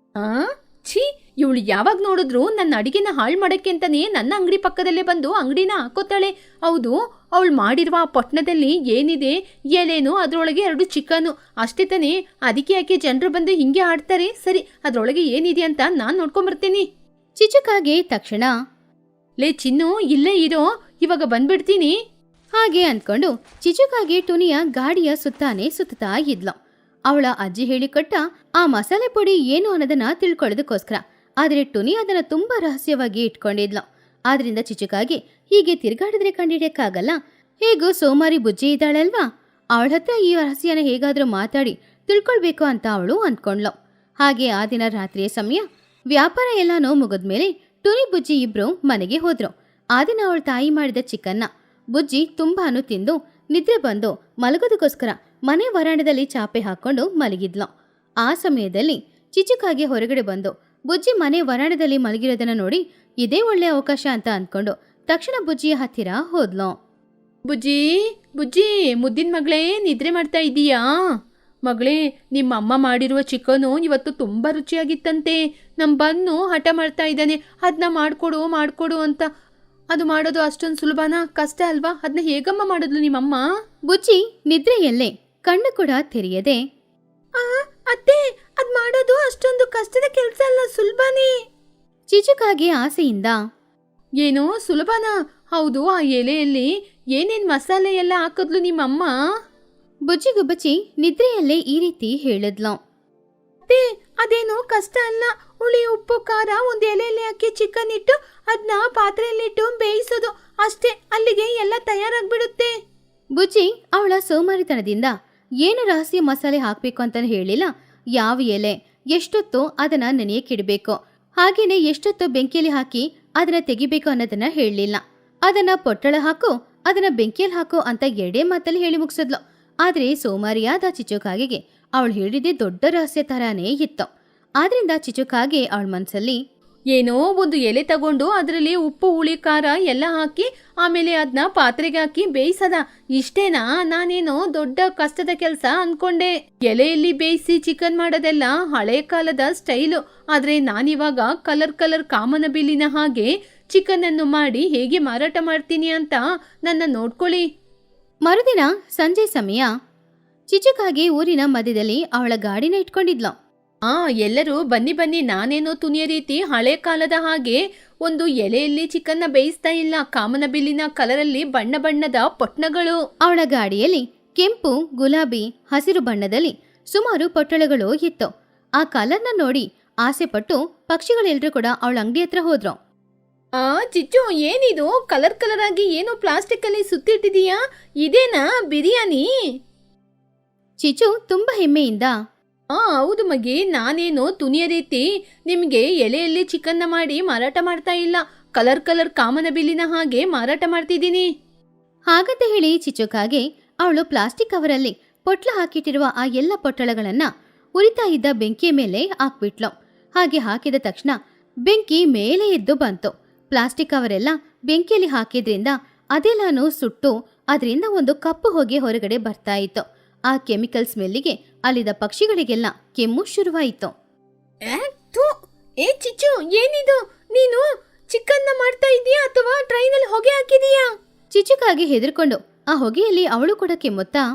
ಛೀ, ಇವಳು ಯಾವಾಗ ನೋಡಿದ್ರು ನನ್ನ ಅಡಿಗೆನ ಹಾಳು ಮಾಡಕ್ಕೆ ಅಂತಾನೆ ನನ್ನ ಅಂಗಡಿ ಪಕ್ಕದಲ್ಲೇ ಬಂದು ಅಂಗಡಿನ ಹಾಕೋತಾಳೆ. ಹೌದು, ಅವಳು ಮಾಡಿರುವ ಆ ಪೊಟ್ನದಲ್ಲಿ ಏನಿದೆ? ಎಲೆನು, ಅದರೊಳಗೆ 2 ಚಿಕನು ಅಷ್ಟೇ ತಾನೇ. ಅದಕ್ಕೆ ಯಾಕೆ ಜನರು ಬಂದು ಹಿಂಗೆ ಆಡ್ತಾರೆ? ಸರಿ, ಅದರೊಳಗೆ ಏನಿದೆ ಅಂತ ನಾನು ನೋಡ್ಕೊಂಬರ್ತೀನಿ. ಚಿಚುಕಾಗೆ ತಕ್ಷಣ, ಲೇ ಚಿನ್ನು, ಇಲ್ಲೇ ಇರೋ, ಇವಾಗ ಬಂದ್ಬಿಡ್ತೀನಿ. ಹಾಗೆ ಅಂದ್ಕೊಂಡು ಚಿಚುಕಾಗೆ ಟುನಿಯ ಗಾಡಿಯ ಸುತ್ತಾನೆ ಸುತ್ತಾ ಇದ್ಲು. ಅವಳ ಅಜ್ಜಿ ಹೇಳಿಕೊಟ್ಟ ಆ ಮಸಾಲೆ ಪುಡಿ ಏನು ಅನ್ನೋದನ್ನ ತಿಳ್ಕೊಳ್ಳೋದಕ್ಕೋಸ್ಕರ. ಆದ್ರೆ ಟುನಿ ಅದನ್ನ ತುಂಬಾ ರಹಸ್ಯವಾಗಿ ಇಟ್ಕೊಂಡಿದ್ಲು. ಆದ್ರಿಂದ ಚಿಚುಕಾಗೆ ಹೀಗೆ ತಿರ್ಗಾಡಿದ್ರೆ ಕಂಡಿಡಿಯಕ್ಕಾಗಲ್ಲ. ಹೇಗೂ ಸೋಮಾರಿ ಬುಜ್ಜಿ ಇದ್ದಾಳಲ್ವಾ, ಅವಳ ಹತ್ರ ಈ ರಹಸ್ಯನ ಹೇಗಾದ್ರೂ ಮಾತಾಡಿ ತಿಳ್ಕೊಳ್ಬೇಕು ಅಂತ ಅವಳು ಅಂದ್ಕೊಂಡ್ಲು. ಹಾಗೆ ಆ ದಿನ ರಾತ್ರಿಯ ಸಮಯ ವ್ಯಾಪಾರ ಎಲ್ಲಾನೋ ಮುಗಿದ್ಮೇಲೆ ಟುನಿ ಬುಜ್ಜಿ ಇಬ್ರು ಮನೆಗೆ ಹೋದ್ರು. ಆ ದಿನ ಅವಳ ತಾಯಿ ಮಾಡಿದ ಚಿಕನ್ನ ಬುಜ್ಜಿ ತುಂಬಾನು ತಿಂದು ನಿದ್ರೆ ಬಂದು ಮಲಗೋದಕ್ಕೋಸ್ಕರ ಮನೆ ವರಾಂಡದಲ್ಲಿ ಚಾಪೆ ಹಾಕೊಂಡು ಮಲಗಿದ್ಲು. ಆ ಸಮಯದಲ್ಲಿ ಚಿಚುಕಾಗೆ ಹೊರಗಡೆ ಬಂದು ಬುಜ್ಜಿ ಮನೆ ವರಾಂಡದಲ್ಲಿ ಮಲಗಿರೋದನ್ನ ನೋಡಿ ಇದೇ ಒಳ್ಳೆ ಅವಕಾಶ ಅಂತ ಅಂದ್ಕೊಂಡು ತಕ್ಷಣ ಬುಜ್ಜಿಯ ಹತ್ತಿರ ಹೋದ್ಲು. ಬುಜ್ಜಿ ಬುಜ್ಜಿ, ಮುದ್ದಿನ ಮಗಳೇ, ನಿದ್ರೆ ಮಾಡ್ತಾ ಇದ್ದೀಯಾ? ಮಗಳೇ, ನಿಮ್ಮ ಅಮ್ಮ ಮಾಡಿರುವ ಚಿಕನು ಇವತ್ತು ತುಂಬ ರುಚಿಯಾಗಿತ್ತಂತೆ. ನಮ್ಮ ಬನ್ನು ಹಠ ಮಾಡ್ತಾ ಇದ್ದಾನೆ, ಅದನ್ನ ಮಾಡಿಕೊಡು ಅಂತ. ಅದು ಮಾಡೋದು ಅಷ್ಟೊಂದು ಸುಲಭನಾ? ಕಷ್ಟ ಅಲ್ವಾ? ಅದನ್ನ ಹೇಗಮ್ಮ ಮಾಡಿದ್ಲು ನಿಮ್ಮಮ್ಮ? ಬುಜ್ಜಿ ನಿದ್ರೆಯಲ್ಲೇ ಕಣ್ಣು ಕೂಡ ತೆರೆಯದೆ, ಅತ್ತೆ, ಅದ್ ಮಾಡೋದು ಅಷ್ಟೊಂದು ಕಷ್ಟದ ಕೆಲಸ ಅಲ್ಲ, ಸುಲಭನೇ. ಚಿಚುಕಾಗೆ ಆಸೆಯಿಂದ, ಏನೋ ಸುಲಭನಾ? ಹೌದು, ಆ ಎಲೆಯಲ್ಲಿ ಏನೇನ್ ಮಸಾಲೆ ಎಲ್ಲ ಹಾಕಿದ್ಲು ನಿಮ್ಮಮ್ಮ? ಬುಜ್ಜಿಗುಬ್ಬಚ್ಚಿ ನಿದ್ರೆಯಲ್ಲೇ ಈ ರೀತಿ ಹೇಳಿದ್ಲು. ಅತ್ತೆ, ಅದೇನೋ ಕಷ್ಟ ಅಲ್ಲ. ಹುಳಿ, ಉಪ್ಪು, ಖಾರ ಒಂದು ಎಲೆಯಲ್ಲಿ ಹಾಕಿ ಚಿಕನ್ ಇಟ್ಟು ಅದನ್ನ ಪಾತ್ರೆಯಲ್ಲಿಟ್ಟು ಬೇಯಿಸೋದು ಅಷ್ಟೇ. ಅಲ್ಲಿಗೆ ಎಲ್ಲ ತಯಾರಾಗ್ಬಿಡುತ್ತೆ. ಬುಜ್ಜಿ ಅವಳ ಸೋಮಾರಿತನದಿಂದ ಏನು ರಹಸ್ಯ ಮಸಾಲೆ ಹಾಕ್ಬೇಕು ಅಂತ ಹೇಳಿಲ್ಲ. ಯಾವ ಎಲೆ ಎಷ್ಟೊತ್ತು ಅದನ್ನ ನೆನೆಯಕ್ಕಿಡಬೇಕು, ಹಾಗೇನೆ ಎಷ್ಟೊತ್ತು ಬೆಂಕಿಯಲ್ಲಿ ಹಾಕಿ ಅದನ್ನ ತೆಗಿಬೇಕು ಅನ್ನೋದನ್ನ ಹೇಳಲಿಲ್ಲ. ಅದನ್ನ ಪೊಟ್ಟಳ ಹಾಕು, ಅದನ್ನ ಬೆಂಕಿಯಲ್ಲಿ ಹಾಕು ಅಂತ ಎರಡೇ ಮಾತಲ್ಲಿ ಹೇಳಿ ಮುಗಿಸಿದ್ಲು. ಆದ್ರೆ ಸೋಮಾರಿಯಾದ ಚಿಚುಕಾಗೆಗೆ ಅವಳು ಹೇಳಿದ್ದೆ ದೊಡ್ಡ ರಹಸ್ಯ ತರಾನೇ ಇತ್ತು. ಆದ್ರಿಂದ ಚಿಚುಕಾಗೆ ಅವಳ ಮನ್ಸಲ್ಲಿ, ಏನೋ ಒಂದು ಎಲೆ ತಗೊಂಡು ಅದರಲ್ಲಿ ಉಪ್ಪು, ಹುಳಿ, ಖಾರ ಎಲ್ಲ ಹಾಕಿ ಆಮೇಲೆ ಅದನ್ನ ಪಾತ್ರೆಗೆ ಹಾಕಿ ಬೇಯಿಸದ, ಇಷ್ಟೇನಾ? ನಾನೇನೋ ದೊಡ್ಡ ಕಷ್ಟದ ಕೆಲಸ ಅನ್ಕೊಂಡೆ. ಎಲೆಯಲ್ಲಿ ಬೇಯಿಸಿ ಚಿಕನ್ ಮಾಡೋದೆಲ್ಲ ಹಳೆ ಕಾಲದ ಸ್ಟೈಲು. ಆದ್ರೆ ನಾನಿವಾಗ ಕಲರ್ ಕಾಮನಬಿಲ್ಲಿನ ಹಾಗೆ ಚಿಕನ್ ಅನ್ನು ಮಾಡಿ ಹೇಗೆ ಮಾರಾಟ ಮಾಡ್ತೀನಿ ಅಂತ ನನ್ನ ನೋಡ್ಕೊಳ್ಳಿ. ಮರುದಿನ ಸಂಜೆ ಸಮಯ ಚಿಚುಕಾಗೆ ಊರಿನ ಮಧ್ಯದಲ್ಲಿ ಅವಳ ಗಾಡಿನ ಇಟ್ಕೊಂಡಿದ್ಲು. ಎಲ್ಲರೂ ಬನ್ನಿ, ನಾನೇನೋ ತುನಿಯ ರೀತಿ ಹಳೆ ಕಾಲದ ಹಾಗೆ ಒಂದು ಎಲೆಯಲ್ಲಿ ಚಿಕನ್ನ ಬೇಯಿಸ್ತಾ ಇಲ್ಲ. ಕಾಮನಬಿಲ್ಲಿನ ಕಲರಲ್ಲಿ ಬಣ್ಣ ಬಣ್ಣದ ಪೊಟ್ಣಗಳು. ಅವಳ ಗಾಡಿಯಲ್ಲಿ ಕೆಂಪು, ಗುಲಾಬಿ, ಹಸಿರು ಬಣ್ಣದಲ್ಲಿ ಸುಮಾರು ಪೊಟ್ಟಳಗಳು ಇತ್ತು. ಆ ಕಲರ್ನ ನೋಡಿ ಆಸೆ ಪಟ್ಟು ಪಕ್ಷಿಗಳೆಲ್ಲರೂ ಕೂಡ ಅವಳ ಅಂಗಡಿ ಹತ್ರ ಹೋದ್ರು. ಚಿಚ್ಚು, ಏನಿದು ಕಲರ್ ಆಗಿ ಏನೋ ಪ್ಲಾಸ್ಟಿಕ್ ಅಲ್ಲಿ ಸುತ್ತಿಟ್ಟಿದೀಯಾ? ಇದೇನಾ ಬಿರಿಯಾನಿ? ಚಿಚು ತುಂಬಾ ಹೆಮ್ಮೆಯಿಂದ, ಹೌದು ಮಗಿ, ನಾನೇನು ತುನಿಯ ರೀತಿ ನಿಮ್ಗೆ ಎಲೆಯಲ್ಲಿ ಚಿಕನ್ನ ಮಾಡಿ ಮಾರಾಟ ಮಾಡ್ತಾ ಇಲ್ಲ. ಕಲರ್ ಕಾಮನಬಿಲ್ಲಿನ ಹಾಗೆ ಮಾರಾಟ ಮಾಡ್ತಿದ್ದೀನಿ. ಹಾಗಂತ ಹೇಳಿ ಚಿಚುಕಾಗೆ ಅವಳು ಪ್ಲಾಸ್ಟಿಕ್ ಕವರಲ್ಲಿ ಪೊಟ್ಲ ಹಾಕಿಟ್ಟಿರುವ ಆ ಎಲ್ಲ ಪೊಟ್ಟಳಗಳನ್ನ ಉರಿತಾ ಇದ್ದ ಬೆಂಕಿಯ ಮೇಲೆ ಹಾಕ್ಬಿಟ್ಲು. ಹಾಗೆ ಹಾಕಿದ ತಕ್ಷಣ ಬೆಂಕಿ ಮೇಲೆ ಎದ್ದು ಬಂತು. ಪ್ಲಾಸ್ಟಿಕ್ ಕವರೆಲ್ಲ ಬೆಂಕಿಯಲ್ಲಿ ಹಾಕಿದ್ರಿಂದ ಅದೆಲ್ಲಾನು ಸುಟ್ಟು ಅದರಿಂದ ಒಂದು ಕಪ್ಪು ಹೊಗೆ ಹೊರಗಡೆ ಬರ್ತಾ ಇತ್ತು. ಆ ಕೆಮಿಕಲ್ ಸ್ಮೆಲ್ಲಿಗೆ ಅಲ್ಲಿದ್ದ ಪಕ್ಷಿಗಳಿಗೆಲ್ಲ ಕೆಮ್ಮು ಶುರುವಾಯಿತು. ಏ ಚಿಚ್ಚು, ಏನಿದು? ನೀನು ಚಿಕನ್ನ ಮಾಡ್ತಾ ಇದೀಯಾ ಅಥವಾ ಟ್ರೈನಲ್ಲಿ ಹೊಗೆ ಹಾಕಿದೀಯಾ? ಚಿಚುಕಾಗಿ ಹೆದರ್ಕೊಂಡು ಆ ಹೊಗೆಯಲ್ಲಿ ಅವಳು ಕೂಡ ಕೆಮ್ಮುತ್ತಾ,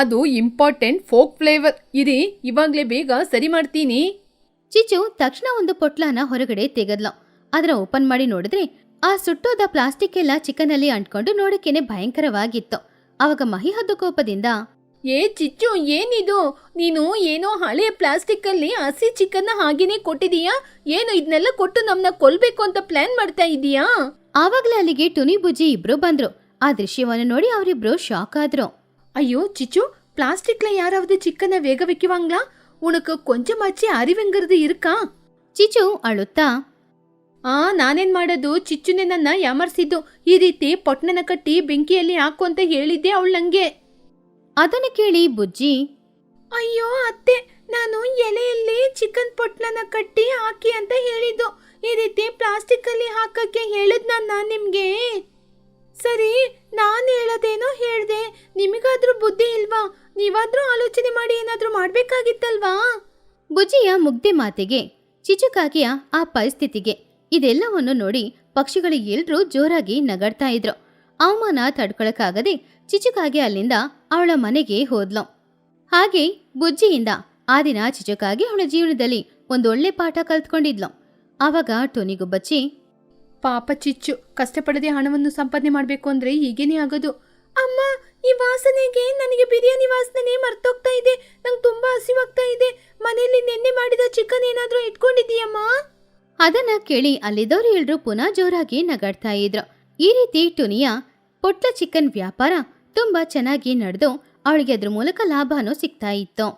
ಅದು ಇಂಪಾರ್ಟೆಂಟ್ ಫೋಕ್ ಫ್ಲೇವರ್. ಇರಿ, ಇವಾಗ್ಲೇ ಬೇಗ ಸರಿ ಮಾಡ್ತೀನಿ. ಚಿಚು ತಕ್ಷಣ ಒಂದು ಪೊಟ್ಲನ ಹೊರಗಡೆ ತೆಗೆದ್ಲು. ಅದರ ಓಪನ್ ಮಾಡಿ ನೋಡಿದ್ರೆ ಆ ಸುಟ್ಟೋದ ಪ್ಲಾಸ್ಟಿಕ್ ಎಲ್ಲ ಚಿಕನ್ ಅಲ್ಲಿ ಅಂಟ್ಕೊಂಡು ನೋಡಕ್ಕೇನೆ ಭಯಂಕರವಾಗಿತ್ತು. ಅವಾಗ ಮಹಿ ಹದ್ದು ಕೋಪದಿಂದ, ಏ ಚಿಚ್ಚು, ಏನಿದು? ನೀನು ಏನೋ ಹಳೆ ಪ್ಲಾಸ್ಟಿಕ್ ಅಲ್ಲಿ ಹಸಿ ಚಿಕನ್ನ ಹಾಗೇನೆ ಕೊಟ್ಟಿದೀಯಾ? ಏನು ಇದನ್ನೆಲ್ಲ ಕೊಟ್ಟು ನಮ್ನ ಕೊಲ್ಬೇಕು ಅಂತ ಪ್ಲಾನ್ ಮಾಡ್ತಾ ಇದೀಯಾ? ಆವಾಗ್ಲೇ ಅಲ್ಲಿಗೆ ಟುನಿ, ಬುಜ್ಜಿ ಇಬ್ರು ಬಂದ್ರು. ಆ ದೃಶ್ಯವನ್ನು ನೋಡಿ ಅವರಿಬ್ರು ಶಾಕ್ ಆದ್ರು. ಅಯ್ಯೋ ಚಿಚ್ಚು, பிளாஸ்டிக்ல யாராவது சிக்கனை வேக வைக்குவாங்களா? உனக்கு கொஞ்சமாச்சு அறிவுங்கிறது இருக்கா? ಚಿಚು ಅಳುತ್ತಾ, ನಾನೇನ್ ಮಾಡೋದು? ಚಿಚ್ಚುನೆ ನನ್ನ ಯಾಮರ್ಸಿದ್ದು. ಈ ರೀತಿ ಪೊಟ್ನನ ಕಟ್ಟಿ ಬೆಂಕಿಯಲ್ಲಿ ಹಾಕು ಅಂತ ಹೇಳಿದ್ದೆ ಅವಳು ನಂಗೆ. ಅದನ್ನು ಕೇಳಿ ಬುಜ್ಜಿ, ಅಯ್ಯೋ ಅತ್ತೆ, ನಾನು ಎಲೆಯಲ್ಲಿ ಚಿಕನ್ ಪೊಟ್ಲನ ಕಟ್ಟಿ ಹಾಕಿ ಅಂತ ಹೇಳಿದ್ದು. ಈ ರೀತಿ ಪ್ಲಾಸ್ಟಿಕ್ ಅಲ್ಲಿ ಹಾಕಕ್ಕೆ ಹೇಳಿದ್ ನಾನು ನಿಮ್ಗೆ. ಸರಿ, ನಾನು ಹೇಳೋದೇನೋ ಹೇಳ್ದೆ, ನಿಮಗಾದ್ರೂ ಬುದ್ಧಿ ಇಲ್ವಾ? ನೀವಾದ್ರೂ ಆಲೋಚನೆ ಮಾಡಿ ಏನಾದ್ರೂ ಮಾಡ್ಬೇಕಾಗಿತ್ತಲ್ವಾ? ಬುಜ್ಜಿಯ ಮುಗ್ದೆ ಮಾತಿಗೆ, ಚಿಚುಕಾಗಿಯ ಆ ಪರಿಸ್ಥಿತಿಗೆ ಇದೆಲ್ಲವನ್ನು ನೋಡಿ ಪಕ್ಷಿಗಳು ಎಲ್ರೂ ಜೋರಾಗಿ ನಗಡ್ತಾ ಇದ್ರು. ಅವಮಾನ ತಡ್ಕೊಳಕ್ಕಾಗದೆ ಚಿಚುಕಾಗಿ ಅಲ್ಲಿಂದ ಅವಳ ಮನೆಗೆ ಹೋದ್ಲು. ಹಾಗೆ ಬುಜ್ಜಿಯಿಂದ ಆ ದಿನ ಚಿಚುಕಾಗಿ ಅವಳ ಜೀವನದಲ್ಲಿ ಒಂದೊಳ್ಳೆ ಪಾಠ ಕಲ್ತ್ಕೊಂಡಿದ್ಲು. ಆವಾಗ ಟೋನಿಗುಬ್ಬಚ್ಚಿ, ಪಾಪ ಚಿಚ್ಚು, ಕಷ್ಟಪಡದೆ ಹಣವನ್ನು ಸಂಪಾದನೆ ಮಾಡಬೇಕು ಅಂದ್ರೆ ಹೀಗೇನೆ ಆಗೋದು. ಅಮ್ಮ, ಈ ವಾಸನೆಗೆ ನನಗೆ ಬಿರಿಯಾನಿ ವಾಸನೆ ಮರ್ತೋಗ್ತಾ ಇದೆ. ನಂಗೆ ತುಂಬಾ ಹಸಿವಾಗ್ತಾ ಇದೆ. ಮನೆಯಲ್ಲಿ ನೆನ್ನೆ ಮಾಡಿದ ಚಿಕನ್ ಏನಾದ್ರೂ ಇಟ್ಕೊಂಡಿದೀಯಮ್ಮ? ಅದನ್ನ ಕೇಳಿ ಅಲ್ಲಿದ್ದವರು ಎಲ್ರೂ ಪುನಃ ಜೋರಾಗಿ ನಗಾಡ್ತಾ ಇದ್ರು. ಈ ರೀತಿ ಟುನಿಯ ಪೊಟ್ಲ ಚಿಕನ್ ವ್ಯಾಪಾರ ತುಂಬಾ ಚೆನ್ನಾಗಿ ನಡೆದು ಅವಳಿಗೆ ಅದ್ರ ಮೂಲಕ ಲಾಭನೂ ಸಿಗ್ತಾ ಇತ್ತು.